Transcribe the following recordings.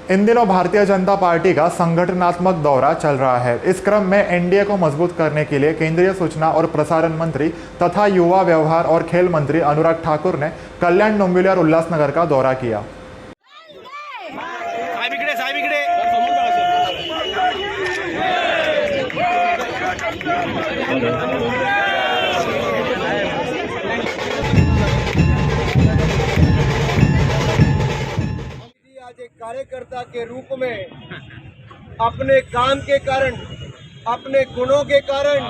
इन दिनों भारतीय जनता पार्टी का संगठनात्मक दौरा चल रहा है। इस क्रम में एनडीए को मजबूत करने के लिए केंद्रीय सूचना और प्रसारण मंत्री तथा युवा व्यवहार और खेल मंत्री अनुराग ठाकुर ने कल्याण, डोंबिवली और उल्लासनगर का दौरा किया। आज एक कार्यकर्ता के रूप में अपने काम के कारण, अपने गुणों के कारण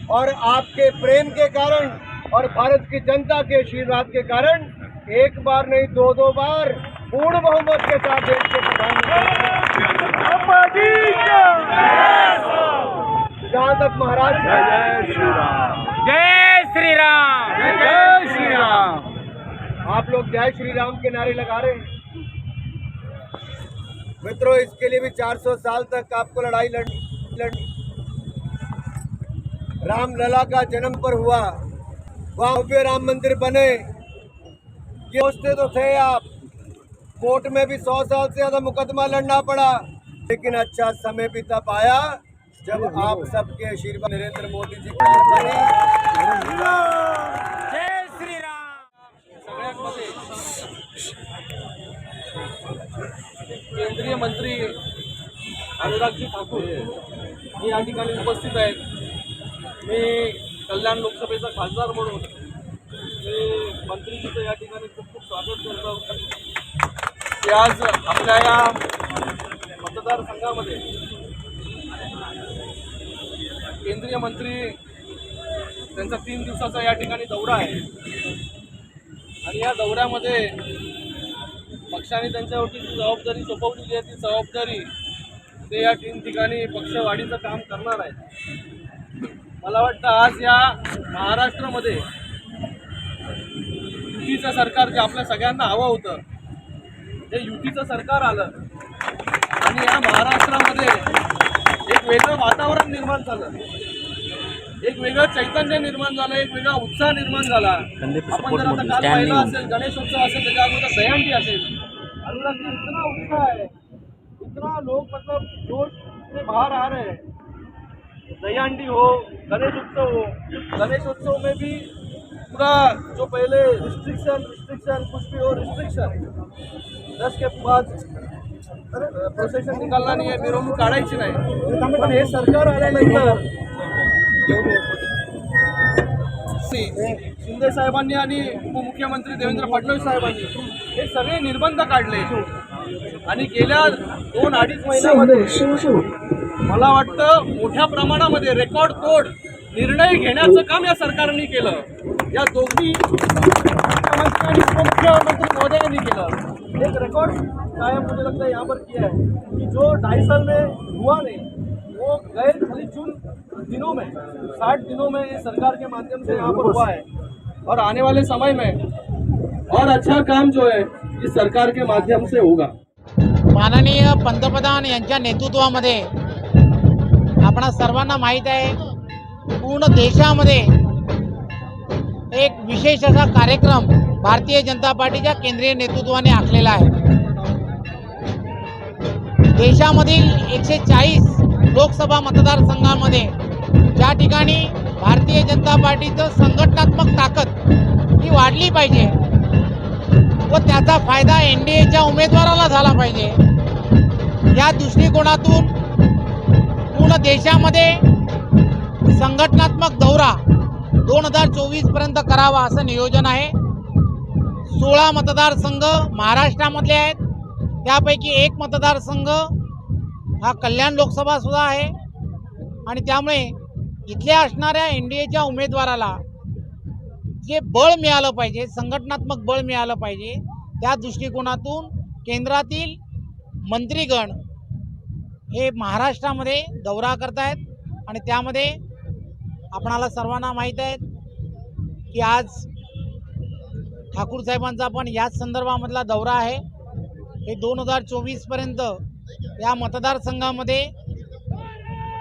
और आपके प्रेम के कारण और भारत की जनता के आशीर्वाद के कारण एक बार नहीं दो बार पूर्ण बहुमत के साथ देश के प्रधानमंत्री, जहाँ तक महाराज जय श्री राम, जय श्री राम, जय श्री राम, आप लोग जय श्री राम के नारे लगा रहे हैं। मित्रों, इसके लिए भी 400 साल तक आपको लड़ाई लड़नी। राम लला का जन्म पर हुआ, वहाँ भव्य राम मंदिर बने, ये सोचते तो थे आप। कोर्ट में भी 100 साल से ज्यादा मुकदमा लड़ना पड़ा, लेकिन अच्छा समय भी तब आया जब आप सबके आशीर्वाद नरेंद्र मोदी जी बने। जय श्री राम। केंद्रीय मंत्री अनुरागजी ठाकूर हे या ठिकाणी उपस्थित आहेत। मी कल्याण लोकसभेचा खासदार म्हणून मी मंत्रीजीचं या ठिकाणी खूप स्वागत करतो की आज आपल्या या मतदारसंघामध्ये केंद्रीय मंत्री त्यांचा 3 दिवसाचा या ठिकाणी दौरा आहे आणि या दौऱ्यामध्ये पक्षाने त्यांच्यावरती जी जबाबदारी सोपवलेली आहे ती जबाबदारी ते या 3 ठिकाणी पक्षवाढीचं काम करणार आहे। मला वाटतं आज या महाराष्ट्रामध्ये युतीचं सरकार जे आपल्या सगळ्यांना हवं होतं ते युतीचं सरकार आलं आणि या महाराष्ट्रामध्ये एक वेगळं वातावरण निर्माण झालं, एक वेगळं चैतन्य निर्माण झालं, एक वेगळा उत्साह निर्माण झाला। आपण जर आता काल पाहिलं असेल, गणेशोत्सव असेल, त्याच्या अगोदर दहीहंडी असेल, अनुराग जी, इतना उत्साह है, इतना लोग मतलब जोश से बाहर आ रहे हैं। दहीहंडी हो, गणेशोत्सव में भी पूरा जो पहले रिस्ट्रिक्शन कुछ भी हो रिस्ट्रिक्शन, 10 के बाद प्रोसेशन निकालना नहीं है, मिरवणूक काढायची नाही। पण हे सरकार आल्यानंतर शिंदे साहेबांनी आणि उपमुख्यमंत्री देवेंद्र फडणवीस साहेबांनी हे सगळे निर्बंध काढले आणि गेल्या 2-2.5 महिन्यामध्ये मला वाटतं मोठ्या प्रमाणामध्ये रेकॉर्ड तोड निर्णय घेण्याचं काम या सरकारने केलं, या दोन्ही मुख्यमंत्री आणि उपमुख्यमंत्री महोदयांनी केलं। एक रिकॉर्ड कायम मुझे लगता है यहाँ पर किया है कि जो 2.5 साल में हुआ नहीं वो गए खाली जून दिनों में 60 दिनों में ये सरकार के माध्यम से यहाँ पर हुआ है और आने वाले समय में और अच्छा काम जो है इस सरकार के माध्यम से होगा। माननीय पंतप्रधान यांच्या नेतृत्वामध्ये आपणा सर्वांना माहीत आहे, पूर्ण देशामध्ये एक विशेष असा कार्यक्रम भारतीय जनता पार्टीच्या केंद्रीय नेतृत्वाने आखलेला आहे। देशामधील 140 लोकसभा मतदारसंघामध्ये ज्या ठिकाणी भारतीय जनता पार्टीचं संघटनात्मक ताकद ही वाढली पाहिजे व त्याचा फायदा एनडीएच्या उमेदवाराला झाला पाहिजे, या दृष्टिकोनातून पूर्ण देशामध्ये संघटनात्मक दौरा 2024 पर्यंत करावा असं नियोजन आहे। 16 मतदारसंघ महाराष्ट्रामधले आहेत, त्यापैकी एक मतदारसंघ हा कल्याण लोकसभा सुद्धा आहे आणि त्यामुळे इथल्या असणाऱ्या एनडीएच्या उमेदवाराला जे बळ मिळालं पाहिजे, संघटनात्मक बळ मिळालं पाहिजे, त्या दृष्टिकोनातून केंद्रातील मंत्रीगण हे महाराष्ट्रामध्ये दौरा करतायत आणि त्यामध्ये आपणाला सर्वांना माहीत आहे की आज ठाकूर साहेबांचा पण याच संदर्भामधला दौरा आहे। हे 2024 पर्यंत या मतदारसंघामध्ये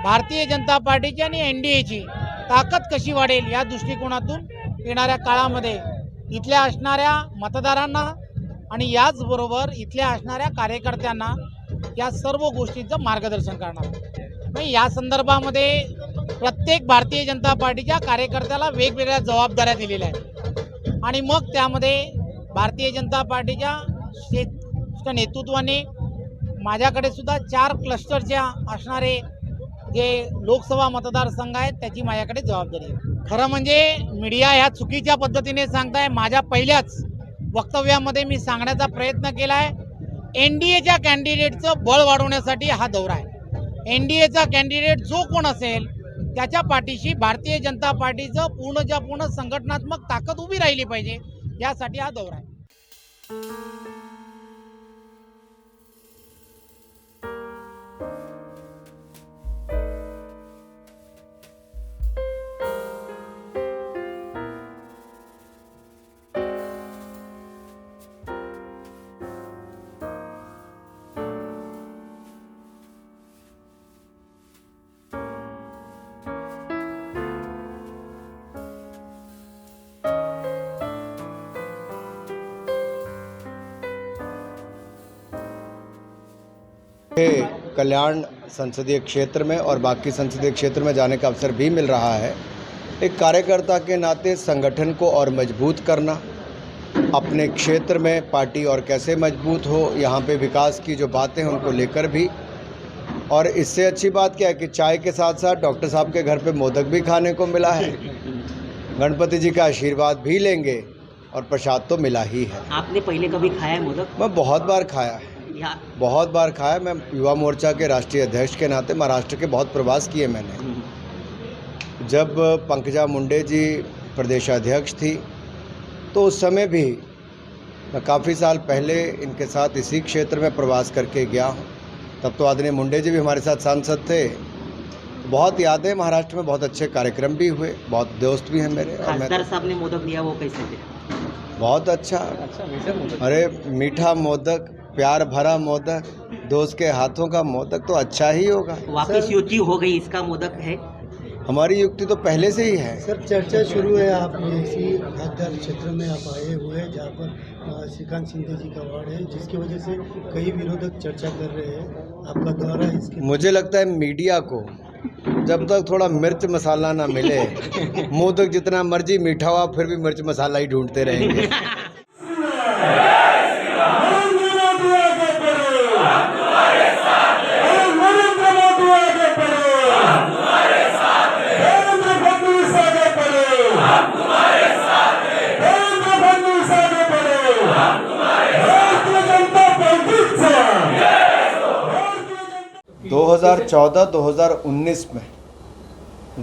भारतीय जनता पार्टीची आणि एनडीएची ताकद कशी वाढेल या दृष्टिकोनातून येणाऱ्या काळामध्ये इथल्या असणाऱ्या मतदारांना आणि याचबरोबर इथल्या असणाऱ्या कार्यकर्त्यांना या सर्व गोष्टींचं मार्गदर्शन करणार. मग या संदर्भामध्ये प्रत्येक भारतीय जनता पार्टीच्या कार्यकर्त्याला वेगवेगळ्या जबाबदाऱ्या दिलेल्या आहेत आणि मग त्यामध्ये भारतीय जनता पार्टीच्या श्रेष्ठ नेतृत्वाने माझ्याकडे सुद्धा 4 क्लस्टरच्या असणारे जे लोकसभा मतदारसंघ आहेत त्याची माझ्याकडे जबाबदारी आहे. खरं म्हणजे मीडिया ह्या चुकीच्या पद्धतीने सांगताय. माझ्या पहिल्याच वक्तव्यामध्ये मी सांगण्याचा प्रयत्न केला आहे, एनडीएच्या कॅन्डिडेटचं बळ वाढवण्यासाठी हा दौरा आहे. एनडीएचा कॅन्डिडेट जो कोण असेल त्याच्या पाठीशी भारतीय जनता पार्टीचं पूर्णच्या पूर्ण संघटनात्मक ताकद उभी राहिली पाहिजे, यासाठी हा दौरा आहे. कल्याण संसदीय क्षेत्र में और बाकी संसदीय क्षेत्र में जाने का अवसर भी मिल रहा है। एक कार्यकर्ता के नाते संगठन को और मजबूत करना, अपने क्षेत्र में पार्टी और कैसे मजबूत हो, यहाँ पे विकास की जो बातें हैं उनको लेकर भी, और इससे अच्छी बात क्या है कि चाय के साथ साथ डॉक्टर साहब के घर पे मोदक भी खाने को मिला है, गणपति जी का आशीर्वाद भी लेंगे और प्रसाद तो मिला ही है। आपने पहले कभी खाया है मोदक? मैं बहुत बार खाया है, बहुत बार खाया। मैं युवा मोर्चा के राष्ट्रीय अध्यक्ष के नाते महाराष्ट्र के बहुत प्रवास किए मैंने। जब पंकजा मुंडे जी प्रदेशाध्यक्ष थी तो उस समय भी मैं काफ़ी साल पहले इनके साथ इसी क्षेत्र में प्रवास करके गया हूँ। तब तो आदरणीय मुंडे जी भी हमारे साथ सांसद थे। बहुत यादें, महाराष्ट्र में बहुत अच्छे कार्यक्रम भी हुए, बहुत दोस्त भी हैं मेरे। खासदार साहब ने मोदक दिया, वो कैसे थे? बहुत अच्छा। अरे मीठा मोदक, प्यार भरा मोदक, दोस्त के हाथों का मोदक तो अच्छा ही होगा। वापस युति हो गई, इसका मोदक है? हमारी युक्ति तो पहले से ही है। सर चर्चा शुरू है, आप इसी खासदार क्षेत्र में आप आए हुए हैं जहाँ पर श्रीकांत शिंदे जी का वार्ड है, जिसकी वजह से कई विरोधक चर्चा कर रहे हैं, आपका दौरा है इसके। मुझे लगता है मीडिया को जब तक थोड़ा मिर्च मसाला ना मिले, मोदक जितना मर्जी मीठा हुआ फिर भी मिर्च मसाला ही ढूंढते रहेंगे। दो 2014-2019 में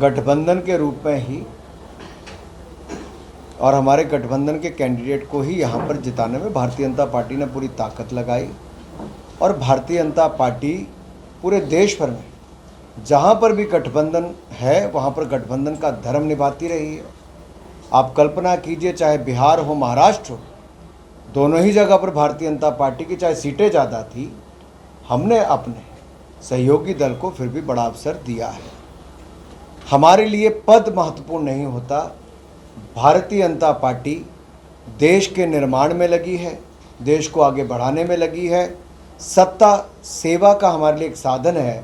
गठबंधन के रूप में ही और हमारे गठबंधन के कैंडिडेट को ही यहाँ पर जिताने में भारतीय जनता पार्टी ने पूरी ताकत लगाई और भारतीय जनता पार्टी पूरे देश भर में जहाँ पर भी गठबंधन है वहाँ पर गठबंधन का धर्म निभाती रही है। आप कल्पना कीजिए, चाहे बिहार हो, महाराष्ट्र हो, दोनों ही जगह पर भारतीय जनता पार्टी की चाहे सीटें ज़्यादा थी, हमने अपने सहयोगी दल को फिर भी बड़ा अवसर दिया है। हमारे लिए पद महत्वपूर्ण नहीं होता, भारतीय जनता पार्टी देश के निर्माण में लगी है, देश को आगे बढ़ाने में लगी है। सत्ता सेवा का हमारे लिए एक साधन है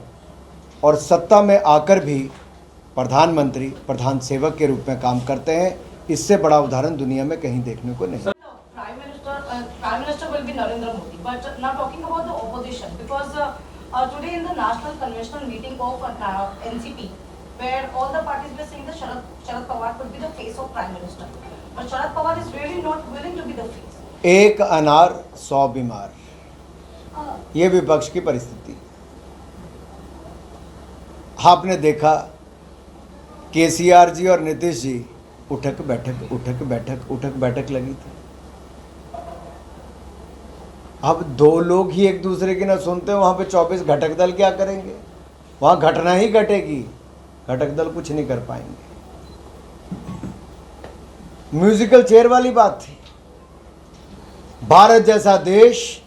और सत्ता में आकर भी प्रधानमंत्री प्रधान सेवक के रूप में काम करते हैं। इससे बड़ा उदाहरण दुनिया में कहीं देखने को नहीं। Prime Minister will be Narendra Modi, but now talking about the opposition, because today in the national conventional meeting of NCP, where all the parties were saying that Sharad Pawar could be the face of Prime Minister, but Sharad Pawar is really not willing to be the face. एक अनार 100 बीमार, ये विपक्ष की परिस्थिति। आपने देखा केसीआर जी और नीतीश जी उठक बैठक लगी थी। अब दो लोग ही एक दूसरे की ना सुनते, वहाँ पे 24 घटक दल क्या करेंगे? वहाँ घटना ही घटेगी, घटक दल कुछ नहीं कर पाएंगे। म्यूजिकल चेयर वाली बात थी। भारत जैसा देश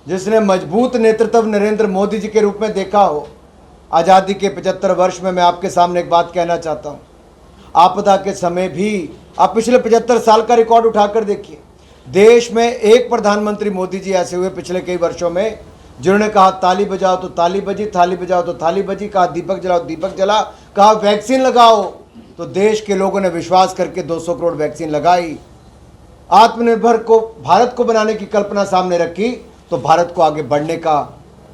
जिसने मजबूत नेतृत्व नरेंद्र मोदी जी के रूप में देखा हो, आज़ादी के 75 वर्ष में मैं आपके सामने एक बात कहना चाहता हूँ। आपदा के समय भी आप पिछले 75 साल का रिकॉर्ड उठाकर देखिए, देश में एक प्रधानमंत्री मोदी जी ऐसे हुए पिछले कई वर्षों में जिन्होंने कहा ताली बजाओ तो ताली बजी, थाली बजाओ तो थाली बजी, कहा दीपक जलाओ दीपक जला, कहा वैक्सीन लगाओ तो देश के लोगों ने विश्वास करके 200 करोड़ वैक्सीन लगाई। आत्मनिर्भर को भारत को बनाने की कल्पना सामने रखी तो भारत को आगे बढ़ने का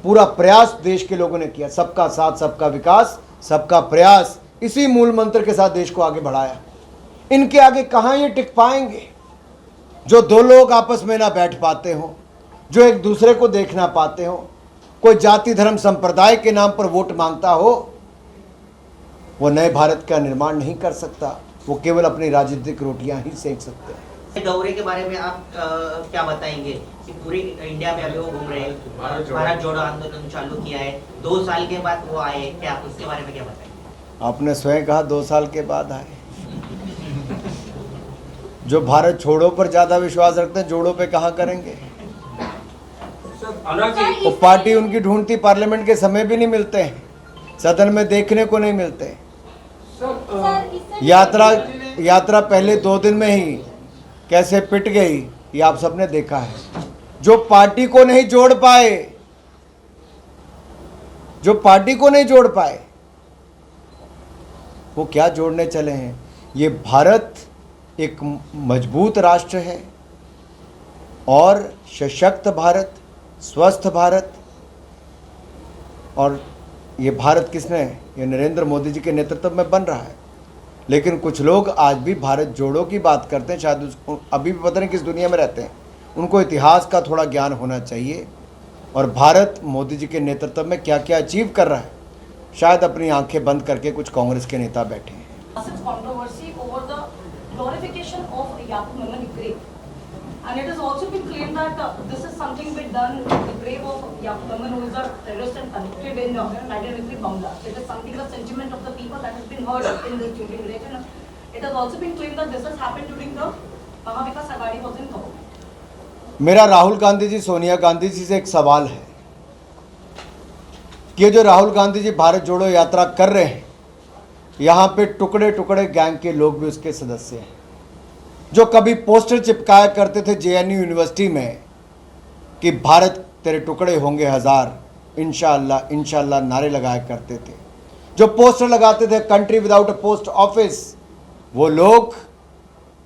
पूरा प्रयास देश के लोगों ने किया। सबका साथ, सबका विकास, सबका प्रयास, इसी मूल मंत्र के साथ देश को आगे बढ़ाया। इनके आगे कहाँ ये टिक पाएंगे? जो दो लोग आपस में ना बैठ पाते हो, जो एक दूसरे को देख ना पाते हो, कोई जाति धर्म संप्रदाय के नाम पर वोट मांगता हो, वो नए भारत का निर्माण नहीं कर सकता। वो केवल अपनी राजनीतिक रोटियां ही सेक सकते हैं। दौरे के बारे में आप क्या बताएंगे कि पूरी इंडिया में अभी वो घूम रहे हैं, भारत जोड़ो आंदोलन चालू किया है, 2 साल के बाद वो आए, क्या उसके बारे में क्या बताएंगे? आपने स्वयं कहा 2 साल के बाद आए। जो भारत छोड़ो पर ज्यादा विश्वास रखते हैं, जोड़ो पे कहाँ करेंगे? वो पार्टी उनकी ढूंढती पार्लियामेंट के समय भी नहीं मिलते हैं, सदन में देखने को नहीं मिलते। यात्रा पहले 2 दिन में ही कैसे पिट गई ये आप सबने देखा है। जो पार्टी को नहीं जोड़ पाए, जो पार्टी को नहीं जोड़ पाए, वो क्या जोड़ने चले हैं? ये भारत एक मजबूत राष्ट्र है और सशक्त भारत, स्वस्थ भारत। और ये भारत किसने? ये नरेंद्र मोदी जी के नेतृत्व में बन रहा है। लेकिन कुछ लोग आज भी भारत जोड़ो की बात करते हैं, शायद उसको अभी भी पता नहीं किस दुनिया में रहते हैं। उनको इतिहास का थोड़ा ज्ञान होना चाहिए और भारत मोदी जी के नेतृत्व में क्या क्या अचीव कर रहा है, शायद अपनी आंखें बंद करके कुछ कांग्रेस के नेता बैठे हैं। Controversy over the glorification of Yaqub Memon grave, and it has also been claimed that this is something been done with the grave of Yaqub Memon, who is a terrorist and convicted in 1993 bomb blast. It is something, the sentiment of the people that has been heard in this during the election. It has also been claimed that this has happened during the Mahavikas Aghadi was in government. मेरा राहुल गांधी जी, सोनिया गांधी जी से एक सवाल है कि जो राहुल गांधी जी भारत जोड़ो यात्रा कर रहे हैं, यहाँ पे टुकड़े टुकड़े गैंग के लोग भी उसके सदस्य हैं, जो कभी पोस्टर चिपकाया करते थे जेएनयू यूनिवर्सिटी में कि भारत तेरे टुकड़े होंगे 1000, इंशाअल्लाह इंशाअल्लाह नारे लगाया करते थे, जो पोस्टर लगाते थे country without a post office, वो लोग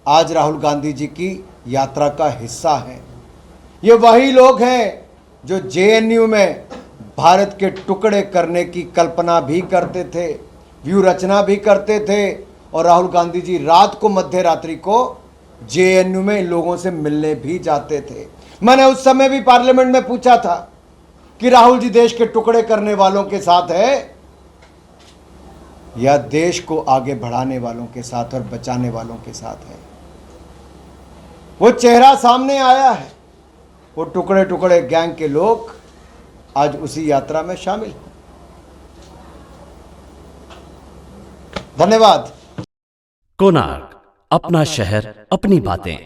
आज राहुल गांधी जी की यात्रा का हिस्सा हैं। ये वही लोग हैं जो जेएनयू में भारत के टुकड़े करने की कल्पना भी करते थे, व्यू रचना भी करते थे। और राहुल गांधी जी रात को, मध्य रात्रि को जेएनयू में लोगों से मिलने भी जाते थे। मैंने उस समय भी पार्लियामेंट में पूछा था कि राहुल जी देश के टुकड़े करने वालों के साथ है या देश को आगे बढ़ाने वालों के साथ और बचाने वालों के साथ है। वो चेहरा सामने आया है। वो टुकड़े टुकड़े गैंग के लोग आज उसी यात्रा में शामिल हैं। धन्यवाद। कोणार्क, अपना शहर, अपनी बातें।